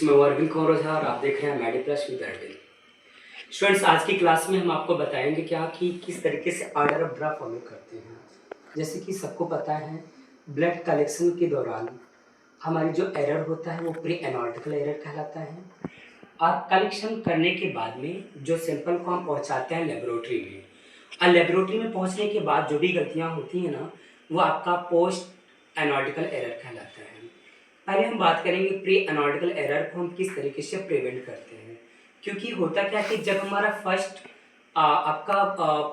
मैं अरविंद कौर ओझा और आप देख रहे हैं मेडी प्लस विद अरविंद। स्टूडेंट्स, आज की क्लास में हम आपको बताएंगे क्या कि किस तरीके से ऑर्डर ऑफ ड्रा फॉलो करते हैं। जैसे कि सबको पता है, ब्लड कलेक्शन के दौरान हमारी जो एरर होता है वो प्री एनालिटिकल एरर कहलाता है। और कलेक्शन करने के बाद में जो सैंपल को हम पहुँचाते हैं लेबोरेटरी में, और लेबोरेटरी में पहुँचने के बाद जो भी गलतियाँ होती हैं ना, वो आपका पोस्ट एनालिटिकल एरर कहलाता है। पहले हम बात करेंगे प्री एनालिटिकल एरर को हम किस तरीके से प्रिवेंट करते हैं। क्योंकि होता क्या कि जब हमारा फर्स्ट आपका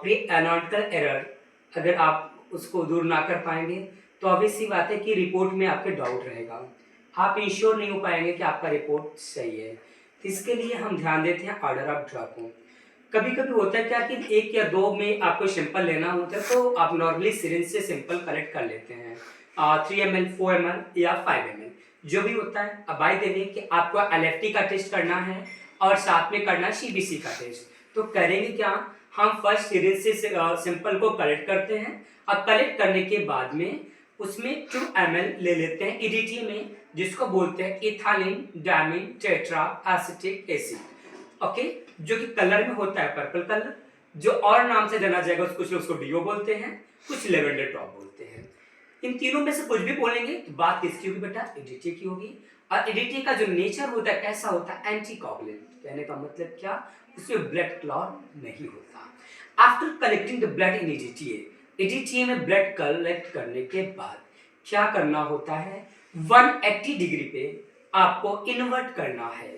प्री एनालिटिकल एरर अगर आप उसको दूर ना कर पाएंगे तो ऑब्वियस सी बात है कि रिपोर्ट में आपके डाउट रहेगा, आप इंश्योर नहीं हो पाएंगे कि आपका रिपोर्ट सही है। तो इसके लिए हम ध्यान देते हैं ऑर्डर ऑफ ड्रा को। कभी कभी होता है क्या कि 1 या 2 में आपको सैंपल लेना होता है तो आप नॉर्मली सिरिंज से सैंपल कलेक्ट कर लेते हैं 3 ml 4 ml या 5 ml जो भी होता है। अब बाय द वे कि आपको LFT का टेस्ट करना है और साथ में करना है CBC का टेस्ट, तो करेंगे क्या, हम फर्स्ट सिरिंज से सैंपल को कलेक्ट करते हैं और कलेक्ट करने के बाद में उसमें 2 ml ले लेते हैं EDTA में, जिसको बोलते हैं ethylene diamine tetra acetic acid. Okay, जो कि कलर में होता है पर्पल कलर, जो और नाम से जाना जाएगा कुछ लोग उसको डीओ बोलते हैं, कुछ लेवेंडर टॉप बोलते हैं। इन तीनों में से कुछ भी बोलेंगे तो बात किसकी होगी बेटा, EDTA की होगी। और EDTA का जो नेचर होता है कैसा होता है, एंटीकोगुलेंट। कहने का मतलब क्या, उसमें ब्लड क्लॉट नहीं होता। After collecting the blood in EDTA में ब्लड कलेक्ट करने के बाद क्या करना होता है, 180 डिग्री पे आपको इन्वर्ट करना है।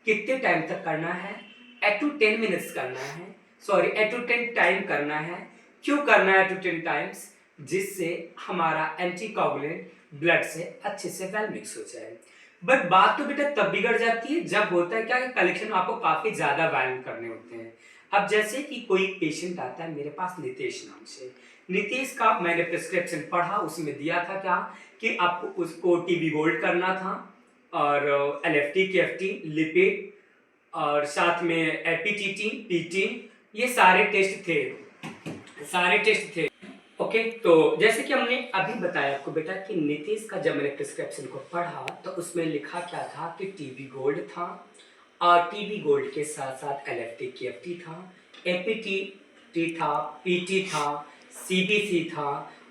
कितने टाइम तक करना है, 8 to 10 मिनट्स करना है, 8 to 10 टाइम करना है। क्यों करना है 8 to 10 टाइम्स, जिससे हमारा एंटीकोगुलेंट ब्लड से अच्छे से वेल मिक्स हो जाए। बट बात तो बेटा तब बिगड़ जाती है जब होता है क्या कि कलेक्शन आपको काफी ज्यादा वैल्यू करने होते हैं। अब जैसे कि कोई पेशेंट आता है मेरे पास नितेश नाम से, नितेश का मैंने प्रिस्क्रिप्शन पढ़ा, उसमें दिया था क्या कि आपको उसको TB गोल्ड करना था और LFT KFT लिपिड और साथ में APTT PT, ये सारे टेस्ट थे। ओके, तो जैसे कि हमने अभी बताया आपको बेटा कि नीतीश का जब मैंने प्रिस्क्रिप्शन को पढ़ा तो उसमें लिखा क्या था कि TB गोल्ड था और TB गोल्ड के साथ साथ LFT KFT था, APTT था, PT था, CBC था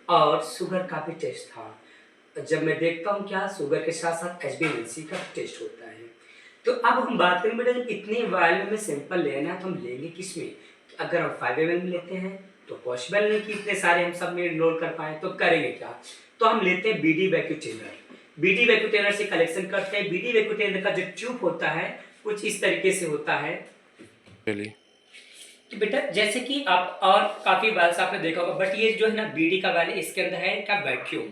और शुगर का भी टेस्ट था। जब मैं देखता हूँ क्या शुगर के साथ साथ HbA1c का टेस्ट होता है। तो अब हम बात करें बेटा जब इतने वायरल में सैंपल लेना है तो हम लेंगे किसमें, अगर हम 5 ml में लेते हैं तो पॉसिबल नहीं कि इतने सारे हम सब में इनरोल कर पाए, तो करेंगे क्या, तो हम लेते हैं BD वैक्यूटेनर से कलेक्शन करते हैं। BD वैक्यूटेनर का जो ट्यूब होता है कुछ इस तरीके से होता है कि बेटा जैसे कि आप और काफी बार से आपने देखा होगा, बट ये जो है ना BD का वाले इसके अंदर है क्या, वैक्यूम।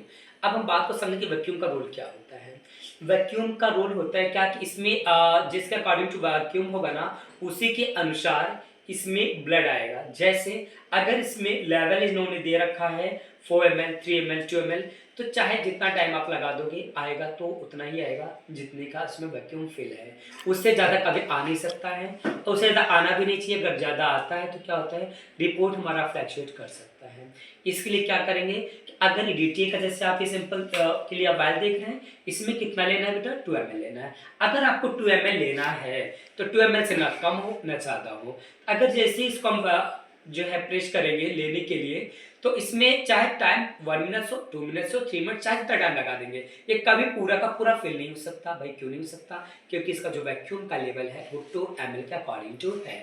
अब हम बात को समझें कि वैक्यूम का रोल क्या होता है। वैक्यूम का रोल होता है क्या कि इसमें जिसके अकॉर्डिंग टू वैक्यूम होगा ना उसी के अनुसार इसमें ब्लड आएगा। जैसे अगर इसमें लेवल इन्होंने दे रखा है 4 ml 3 ml 2 ml, तो चाहे जितना टाइम आप लगा दोगे आएगा तो उतना ही आएगा जितने का इसमें वैक्यूम फिल है, उससे ज़्यादा कभी आ नहीं सकता है और उससे ज़्यादा आना भी नहीं चाहिए। अगर ज़्यादा आता है तो क्या होता है, रिपोर्ट हमारा फ्लैक्चुएट कर सकता है। इसके लिए क्या करेंगे कि अगर EDTA का जैसे आप ये सिंपल के लिए वायल देख रहे हैं, इसमें कितना लेना है बेटा, 2 ml लेना है। अगर आपको 2 ml लेना है तो 2 ml से ना कम हो ना ज़्यादा हो। अगर जैसे इसको हम जो है प्रेस करेंगे लेने के लिए तो इसमें चाहे टाइम 1 मिनट हो 2 मिनट हो 3 मिनट, चाहे जितना टाइम लगा देंगे, ये कभी पूरा का पूरा फिल नहीं हो सकता। भाई क्यों नहीं हो सकता, क्योंकि इसका जो वैक्यूम का लेवल है वो 2 ml के अकॉर्डिंग टू है।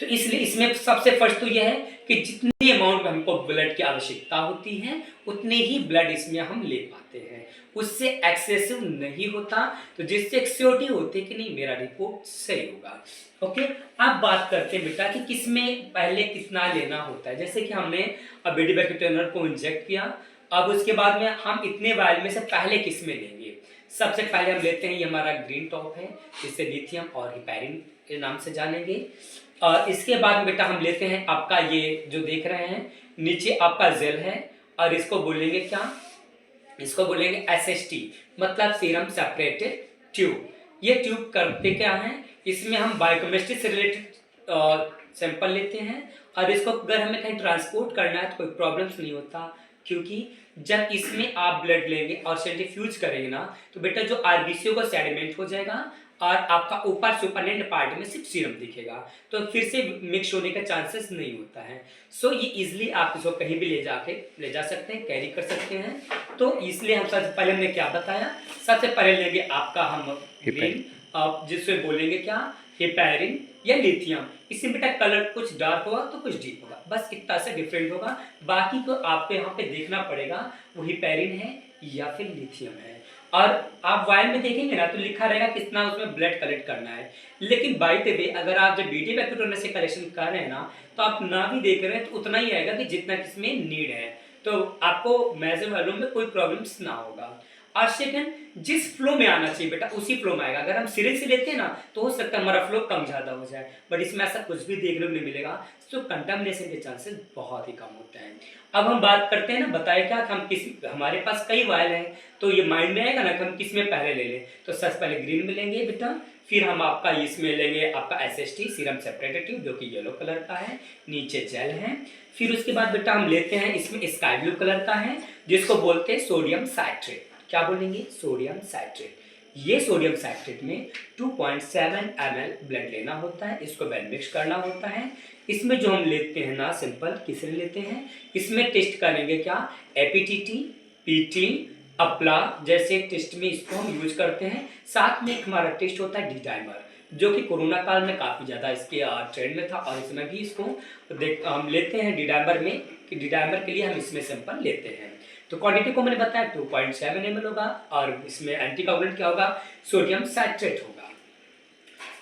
तो इसलिए इसमें सबसे फर्स्ट तो यह है कि जितनी अमाउंट में हमको ब्लड की आवश्यकता होती है उतने ही ब्लड इसमें हम ले पाते हैं, उससे एक्सेसिव नहीं होता, तो जिससे एक श्योरिटी होती है कि नहीं मेरा रिपोर्ट सही होगा। ओके, अब बात करते हैं बेटा कि किसमें पहले कितना लेना होता है। जैसे कि हमने BD वैक्यूटेनर को इंजेक्ट किया, अब उसके बाद में हम इतने वायल में से पहले किस में लेंगे। सबसे पहले हम लेते हैं, ये हमारा ग्रीन टॉप है जिसे लिथियम और हिपैरिन के नाम से जानेंगे। और इसके बाद बेटा हम लेते हैं आपका ये जो देख रहे हैं नीचे आपका जेल है और इसको बोलेंगे क्या, इसको बोलेंगे SST मतलब सीरम सेपरेटेड ट्यूब। ये ट्यूब करते क्या है, इसमें हम बायोकेमिस्ट्री से रिलेटेड सैंपल लेते हैं और इसको अगर हमें कहीं ट्रांसपोर्ट करना है तो कोई प्रॉब्लम्स नहीं होता, क्योंकि जब इसमें आप ब्लड लेंगे और सेंट्रीफ्यूज करेंगे ना तो बेटा जो RBC का सेडिमेंट हो जाएगा और आपका ऊपर सुपरनेंट पार्ट में सिर्फ सीरम दिखेगा, तो फिर से मिक्स होने का चांसेस नहीं होता है। सो ये इजीली आप इसको कहीं भी ले जा सकते हैं, कैरी कर सकते हैं। तो इसलिए हम सबसे पहले हमने क्या बताया, सबसे पहले लेंगे आपका हम ग्रीन, जिससे बोलेंगे क्या, हेपेरिन या लिथियम। इसमें बेटा कलर कुछ डार्क होगा तो कुछ डीप होगा, बस इतना से डिफरेंट होगा। बाकी को आपको यहाँ पे देखना पड़ेगा वो हेपेरिन है या फिर लिथियम है। और आप वायल में देखेंगे ना तो लिखा रहेगा कितना उसमें ब्लड कलेक्ट करना है। लेकिन बाय द वे अगर आप जब बीटी बैक्यूटोनर से कलेक्शन कर रहे हैं ना, तो आप ना भी देख रहे हैं तो उतना ही आएगा कि जितना किसमें नीड है, तो आपको मेजर वॉल्यूम में कोई प्रॉब्लम्स ना होगा। और सेकंड, जिस फ्लो में आना चाहिए बेटा उसी फ्लो में आएगा। अगर हम सिरिंज से लेते हैं ना तो हो सकता है हमारा फ्लो कम ज़्यादा हो जाए, बट इसमें ऐसा कुछ भी देखने को नहीं मिलेगा, तो कंटामिनेशन के चांसेस बहुत ही कम होते हैं। अब हम बात करते हैं ना, बताए क्या कि हम किस, हमारे पास कई वायल हैं, तो ये माइंड में आएगा ना कि हम किस में पहले ले लें। तो सबसे पहले ग्रीन में लेंगे बेटा, फिर हम आपका इसमें लेंगे आपका SST सीरम सेपरेटेटिव जो कि येलो कलर का है, नीचे जेल है। फिर उसके बाद बेटा हम लेते हैं इसमें स्काई ब्लू कलर का है, जिसको बोलते हैं सोडियम साइट्रेट। क्या बोलेंगे, सोडियम साइट्रेट। ये सोडियम साइट्रेट में 2.7 ml ब्लड लेना होता है, इसको वेल मिक्स करना होता है। इसमें जो हम लेते हैं ना सिंपल किसने लेते हैं, इसमें टेस्ट करेंगे क्या, एपीटीटी, पीटी, अपला जैसे टेस्ट में इसको हम यूज करते हैं। साथ में एक हमारा टेस्ट होता है डी डाइमर, जो कि कोरोना काल में काफ़ी ज़्यादा इसके ट्रेंड में था, और इसमें भी इसको हम लेते हैं डी डाइमर में, कि डी डाइमर के लिए हम इसमें सैंपल लेते हैं। तो क्वांटिटी को मैंने बताया 2.7 ml होगा, और इसमें एंटीकोगुलेंट क्या होगा, सोडियम साइट्रेट होगा।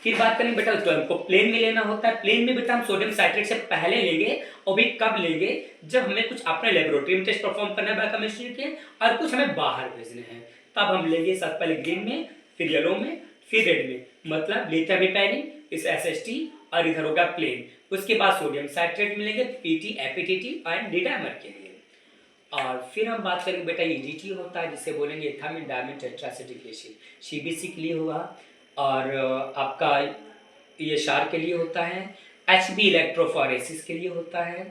फिर बात करें बेटा, तो हमको प्लेन में लेना होता है। प्लेन में बेटा हम सोडियम साइट्रेट से पहले लेंगे, और भी कब लेंगे, जब हमें कुछ अपने लेबोरेटरी में टेस्ट परफॉर्म करना है बायोकेमिस्ट्री के, और कुछ हमें बाहर भेजने हैं, तब हम लेंगे सबसे पहले ग्रीन में, फिर येलो में, फिर रेड में, मतलब लिथियम हेपेरिन, इस SST, और इधर होगा प्लेन। उसके बाद सोडियम साइट्रेट मिलेंगे, PT, APTT and D dimer के लिए। और फिर हम बात करेंगे बेटा EDT होता है, जिसे बोलेंगे एथामिन डायमिन टेट्राएसिटिक एसिड, CBC के लिए होगा, और आपका ये शार के लिए होता है, HB इलेक्ट्रोफोरेसिस के लिए होता है,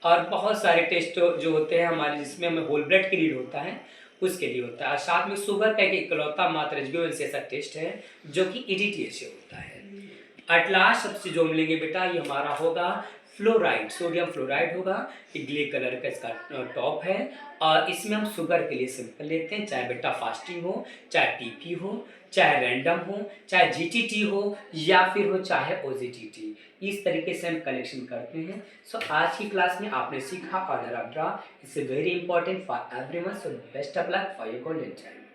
और बहुत सारे टेस्ट जो होते हैं हमारे, जिसमें हमें होल ब्लड की नीड होता है उसके लिए होता है। और साथ में शुगर का एक इकलौता मात्र HbA1c ऐसा टेस्ट है जो कि EDTA से होता है। एट लास्ट सबसे जो मिलेंगे बेटा, ये हमारा होगा फ्लोराइड, सोडियम फ्लोराइड होगा, ये ग्रे कलर का इसका टॉप है, और इसमें हम शुगर के लिए सिंपल लेते हैं, चाहे बेटा फास्टिंग हो, चाहे TP हो, चाहे रैंडम हो, चाहे GTT हो, या फिर हो चाहे OGTT, इस तरीके से हम कलेक्शन करते हैं। सो आज की क्लास में आपने सीखा order of draw, it's very important for everyone, so best of luck for your golden time.